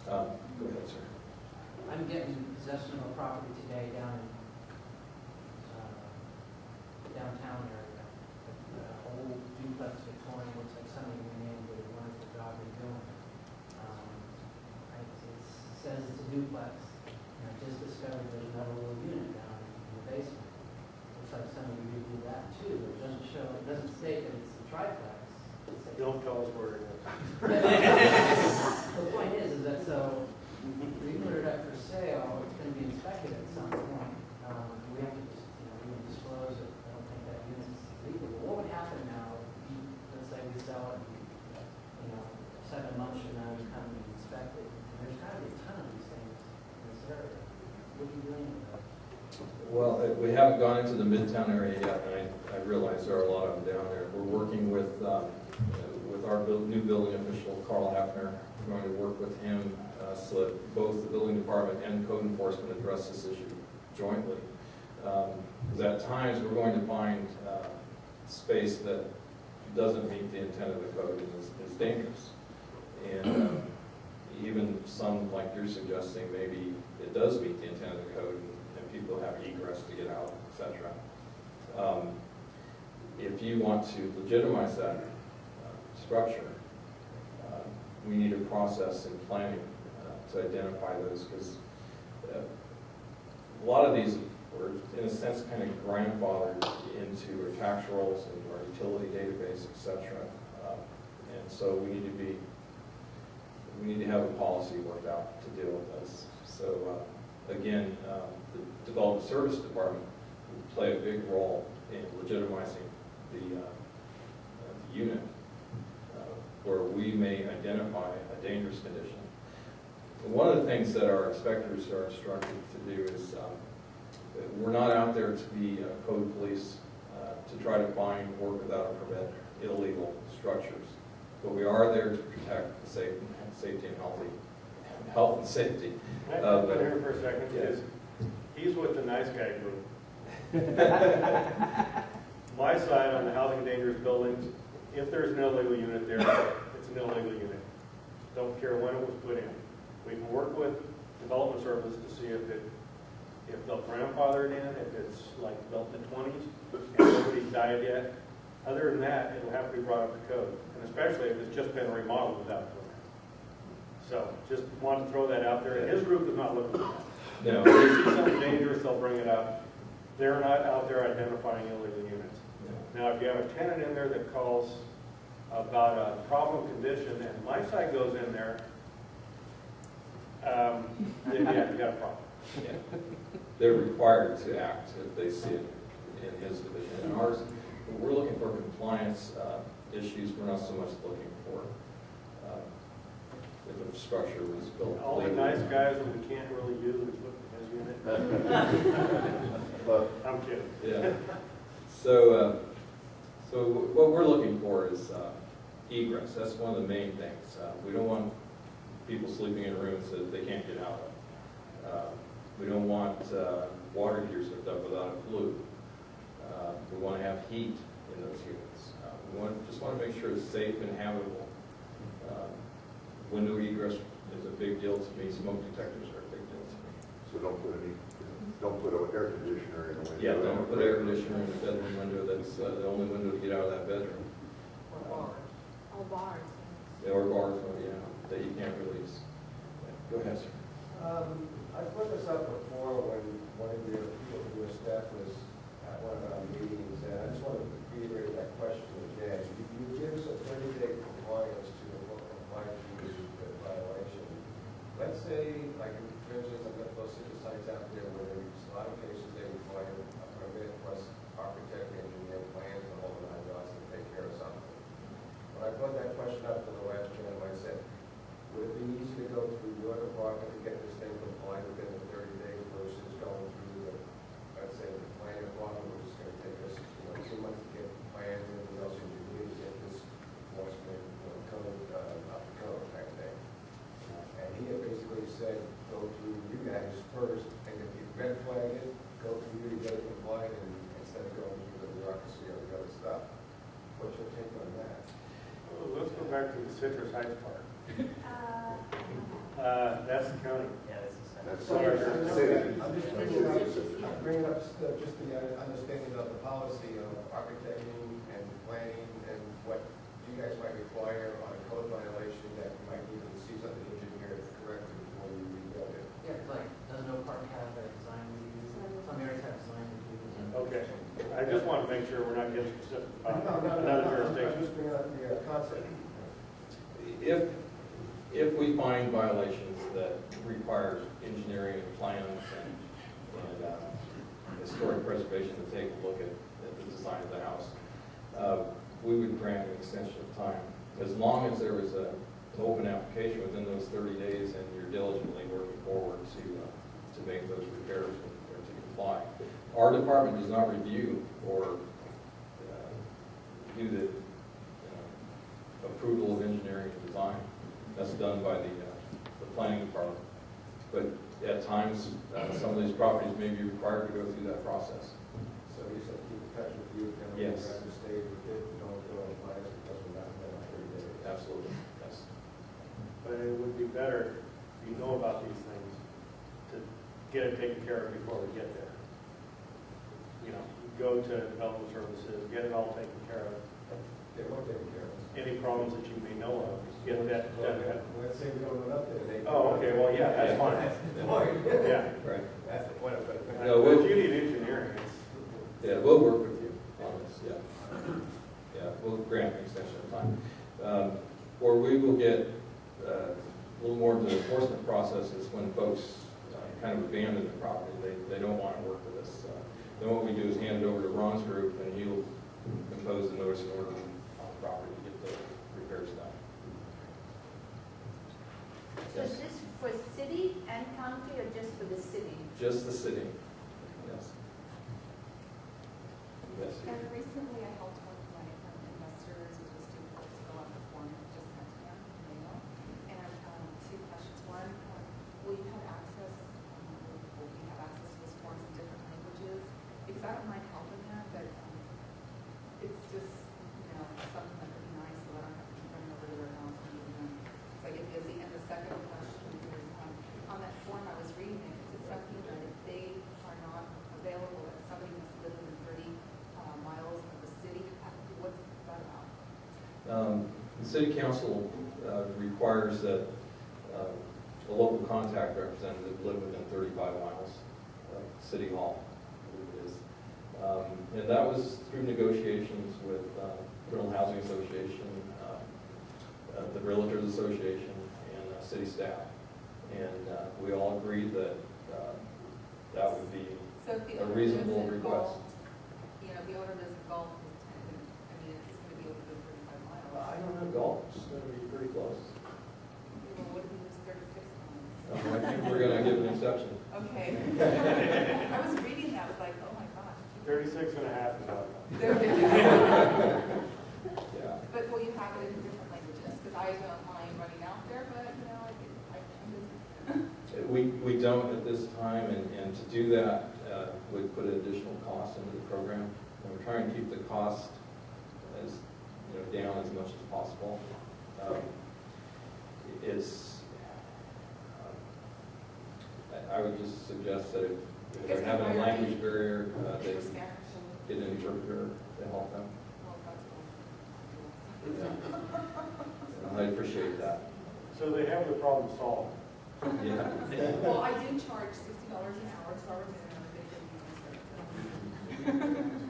Go ahead, sir. I'm getting possession of a property today down in downtown area. Old duplex Victorian, looks like somebody went in and did a wonderful job redoing it. It says it's a duplex, and I just discovered there's another little unit down in the basement. Looks like somebody redid that too. It doesn't show, it doesn't state that it's a triplex. Don't tell us where it is. The point is that so we put it up for sale, it's going to be inspected at some point. We have to, we would disclose it. I don't think that unit's legal. But what would happen now? Let's say we sell it, 7 months from now, you come and inspect it. And there's got to be a ton of these things in this area. What are you doing with that? Well, we haven't gone into the Midtown area yet, and I realize there are a lot of them down there. We're working with our new building official, Carl Hafner. We're going to work with him so that both the building department and code enforcement address this issue jointly. Because at times we're going to find space that doesn't meet the intent of the code and is dangerous. And even some, like you're suggesting, maybe it does meet the intent of the code and people have egress to get out, etc. If you want to legitimize that structure, we need a process in planning to identify those, because a lot of these were, in a sense, kind of grandfathered into our tax rolls and our utility database, etc. And so we need to have a policy worked out to deal with this. So again, the Development Service Department will play a big role in legitimizing the unit where we may identify a dangerous condition. One of the things that our inspectors are instructed to do is we're not out there to be code police to try to find work without a permit, illegal structures. But we are there to protect the safety and health and safety. Can I jump in here for a second? Yes. He's with the nice guy group. My side on the housing dangerous buildings, if there's an illegal unit there, it's an illegal unit. Don't care when it was put in. We can work with Development Service to see if they'll grandfather it in, if it's like built in the 20s and nobody's died yet. Other than that, it'll have to be brought up to code, and especially if it's just been remodeled without permit. So just wanted to throw that out there. And his group is not looking for that. No. If they see something dangerous, they'll bring it up. They're not out there identifying illegal units. No. Now, if you have a tenant in there that calls about a problem condition and my side goes in there, then yeah, you got a problem. Yeah. They're required to act if they see it in his division. In ours, we're looking for compliance issues. We're not so much looking for if a structure was built. All the nice guys that we can't really use look at his unit. I'm kidding. Yeah. So what we're looking for is egress. That's one of the main things. We don't want people sleeping in rooms that they can't get out of. We don't want water heaters hooked up without a flue. We want to have heat in those units. We just want to make sure it's safe and habitable. Window egress is a big deal to me. Smoke detectors are a big deal to me. So don't put an air conditioner in the window. Yeah, don't put air conditioner in the bedroom window. That's the only window to get out of that bedroom. Or bars. Or bars, that you can't release. Go ahead, sir. I brought this up before when one of your people who was staff was at one of our meetings, and I just want to reiterate that question again. You give us a 30-day compliance to what compliance you use with violation. Let's say, like for instance, I've got those city sites out there where in a lot of cases they require a permit plus architect, engineer, plans, the whole nine yards to take care of something. When I brought that question up to the last gentleman, I said, would it be easy to go through your department to get this thing compliant within the 30 days versus going through the, let's say, the planning department, which is going to take us, 2 months to get plans and everything else you need to get this enforcement code up to code type thing. And he had basically said, go through you guys first, and if you red flag it, go through you to get it compliant, and instead of going through the bureaucracy or the other stuff. What's your take on that? Well, let's go back to the Citrus Heights part. That's the county. Yeah, this is. That's So Sorry, I'm city. just bringing up just the understanding of the policy of architecting and planning and what you guys might require on a code violation that you might need to see something engineered to correct it before you rebuild it. Yeah, like, does no park have a design review? Some areas have design reviews. Okay. I just want to make sure we're not getting specific No, about no, no, another no, I'm jurisdiction. just bringing up the concept. If we find violations that require engineering and plans and historic preservation to take a look at the design of the house, we would grant an extension of time, as long as there was an open application within those 30 days and you're diligently working forward to make those repairs or to comply. Our department does not review or do the approval of engineering and design. That's done by the planning department. But at times, some of these properties may be required to go through that process. So you said keep in touch with you, and Yes. we're going to stay with it, don't go and apply it because we're not going to 30 days. Absolutely, yes. But it would be better if you know about these things to get it taken care of before we get there. You know, go to development services, get it all taken care of. They won't take care of it. Any problems that you may know of, get that done. Let's say we don't know nothing. They- Oh, okay, well, yeah, that's fine. That's the point. Yeah. Right. That's the point of it. No, But if you need engineering, it's, Yeah, we'll work with you on this, yeah. Yeah, we'll grant an extension of time. Or we will get a little more into the enforcement processes when folks kind of abandon the property. They don't want to work with us. Then what we do is hand it over to Ron's group, and he'll impose the notice and order on the property to get the repairs done. So Yes. is this for city and county or just for the city? Just the city. Yes. Yes. And recently I helped one of my investors with just doing fill out the form that just sent to them, mail. And two questions. One, will you have access, will we have access to those forms in different languages? Because I don't mind helping that, but it's just, something that would be nice so that I don't have to keep running over to their house and using them. So I get busy. And the second question is, on that form I was reading it, it said something that if they are not available, that somebody must live within 30 miles of the city. What's that about? The city council requires that a local contact representative live within 35 miles of City Hall, I believe it is. And that was through negotiations with Federal Housing Association, the Realtors Association, and city staff. And we all agreed that that would be So if the a owner reasonable lives in request. Gulf, the owner lives in Gulf, it's going to be over 35 miles. I don't know, golf's going to be pretty close. Well, what if he lives 36 miles? I think we're going to give an exception. Okay. I was reading that, I was like, oh my gosh. 36 and a half is out. Yeah. But will you have it in different languages? Because I don't mind running out there, but, I'm just. We don't at this time, and to do that would put additional cost into the program. And we're trying to keep the cost as down as much as possible. I would just suggest that if they're having a language barrier, they For can Spanish. get an interpreter to help them. Well, that's I appreciate that. So they have the problem solved. Yeah. Well, I do charge $60 an hour, so I was in there, they didn't use my service.